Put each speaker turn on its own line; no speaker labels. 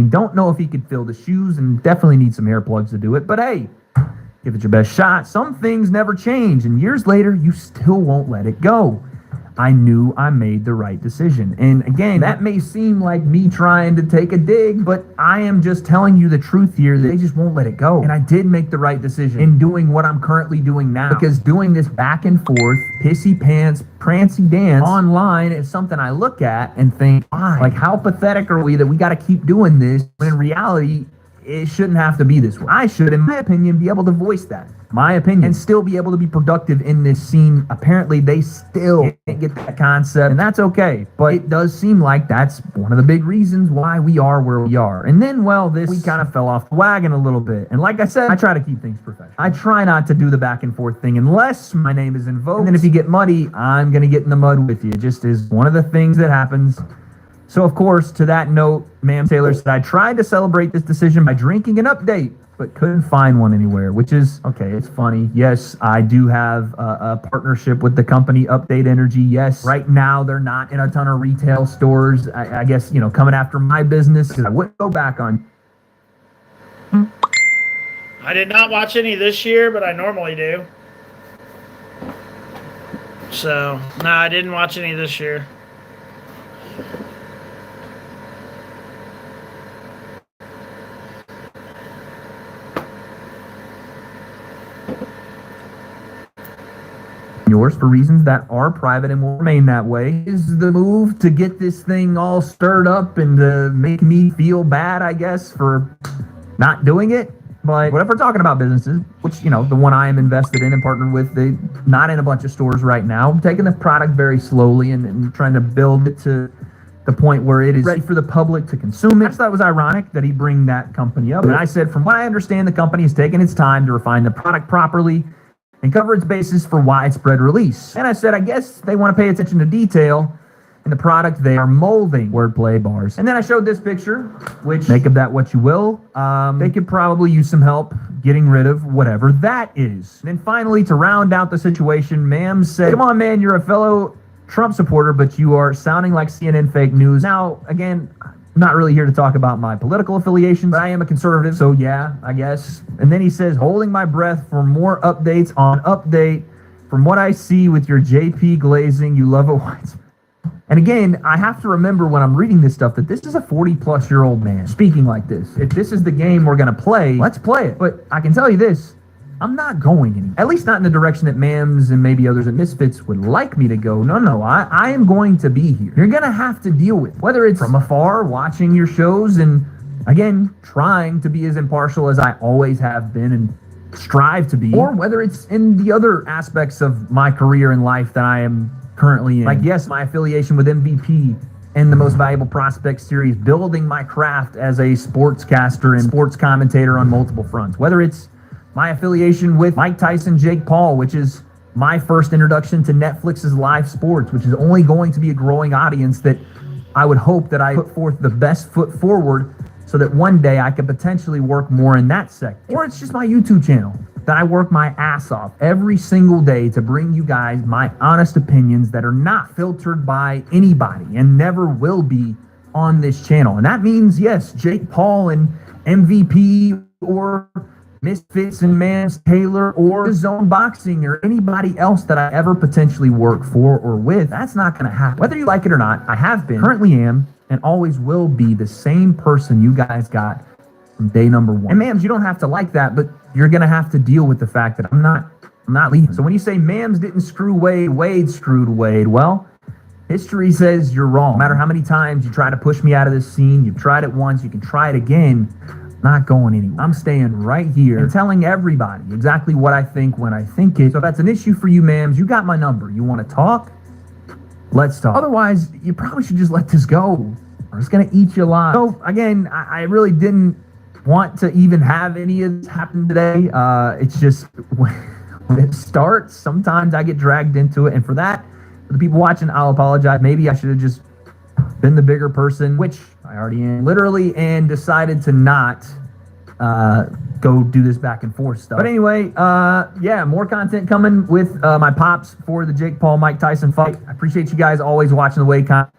Don't know if he could fill the shoes and definitely need some hair plugs to do it. But hey, give it your best shot. Some things never change, and years later, you still won't let it go. I knew I made the right decision. And again, that may seem like me trying to take a dig, but I am just telling you the truth here. They just won't let it go. And I did make the right decision in doing what I'm currently doing now, because doing this back and forth, pissy pants, prancy dance online is something I look at and think, why? Like, how pathetic are we that we got to keep doing this when in reality, it shouldn't have to be this way. I should, in my opinion, be able to voice that. My opinion, and still be able to be productive in this scene. Apparently, they still can't get that concept, and that's okay. But it does seem like that's one of the big reasons why we are where we are. And then, well, we kind of fell off the wagon a little bit. And like I said, I try to keep things professional. I try not to do the back and forth thing unless my name is invoked. And then if you get muddy, I'm going to get in the mud with you. It just is one of the things that happens. So, of course, to that note, Ma'am Taylor said, I tried to celebrate this decision by drinking an update, but couldn't find one anywhere, which is, okay, it's funny. Yes, I do have a partnership with the company Update Energy. Yes, right now they're not in a ton of retail stores. I guess, coming after my business, because I wouldn't go back on.
I did not watch any this year, but I normally do. So, no, I didn't watch any this year.
Yours for reasons that are private and will remain that way. Is the move to get this thing all stirred up and to make me feel bad, I guess, for not doing it. But whatever we're talking about businesses, which, the one I am invested in and partnered with, they not in a bunch of stores right now. I'm taking the product very slowly and trying to build it to the point where it is ready for the public to consume it. I just thought it was ironic that he bring that company up. And I said, from what I understand, the company has taken its time to refine the product properly and cover its basis for widespread release. And I said, I guess they want to pay attention to detail in the product they are molding. Wordplay bars. And then I showed this picture, which, make of that what you will. They could probably use some help getting rid of whatever that is. And then finally, to round out the situation, Ma'am said, come on, man, you're a fellow Trump supporter, but you are sounding like CNN fake news. Now, again, I'm not really here to talk about my political affiliations, but I am a conservative, so yeah, I guess. And then he says, holding my breath for more updates on update. From what I see with your JP glazing, you love it white. And again, I have to remember when I'm reading this stuff that this is a 40-plus-year-old man speaking like this. If this is the game we're going to play, let's play it. But I can tell you this, I'm not going anywhere. At least not in the direction that Mams and maybe others at Misfits would like me to go. No, I am going to be here. You're going to have to deal with it. Whether it's from afar, watching your shows, and again, trying to be as impartial as I always have been and strive to be, or whether it's in the other aspects of my career and life that I am currently in. Like, yes, my affiliation with MVP and the Most Valuable Prospect series, building my craft as a sportscaster and sports commentator on multiple fronts. Whether it's my affiliation with Mike Tyson, Jake Paul, which is my first introduction to Netflix's live sports, which is only going to be a growing audience that I would hope that I put forth the best foot forward so that one day I could potentially work more in that sector. Or it's just my YouTube channel that I work my ass off every single day to bring you guys my honest opinions that are not filtered by anybody and never will be on this channel. And that means, yes, Jake Paul and MVP or Misfits and Mams Taylor or Zone Boxing or anybody else that I ever potentially work for or with. That's not going to happen. Whether you like it or not, I have been, currently am, and always will be the same person you guys got from day number one. And Mams, you don't have to like that, but you're going to have to deal with the fact that I'm not leaving. So when you say Mams didn't screw Wade, Wade screwed Wade, well, history says you're wrong. No matter how many times you try to push me out of this scene, you've tried it once, you can try it again. Not going anywhere. I'm staying right here and telling everybody exactly what I think when I think it. So if that's an issue for you, Mams, you got my number. You want to talk? Let's talk. Otherwise, you probably should just let this go, or it's going to eat you alive. So again, I really didn't want to even have any of this happen today. It's just when it starts, sometimes I get dragged into it. And for that, for the people watching, I'll apologize. Maybe I should have just been the bigger person, which I already am, literally, and decided to not go do this back and forth stuff. But anyway, yeah, more content coming with my pops for the Jake Paul Mike Tyson fight. I appreciate you guys always watching the Wade content.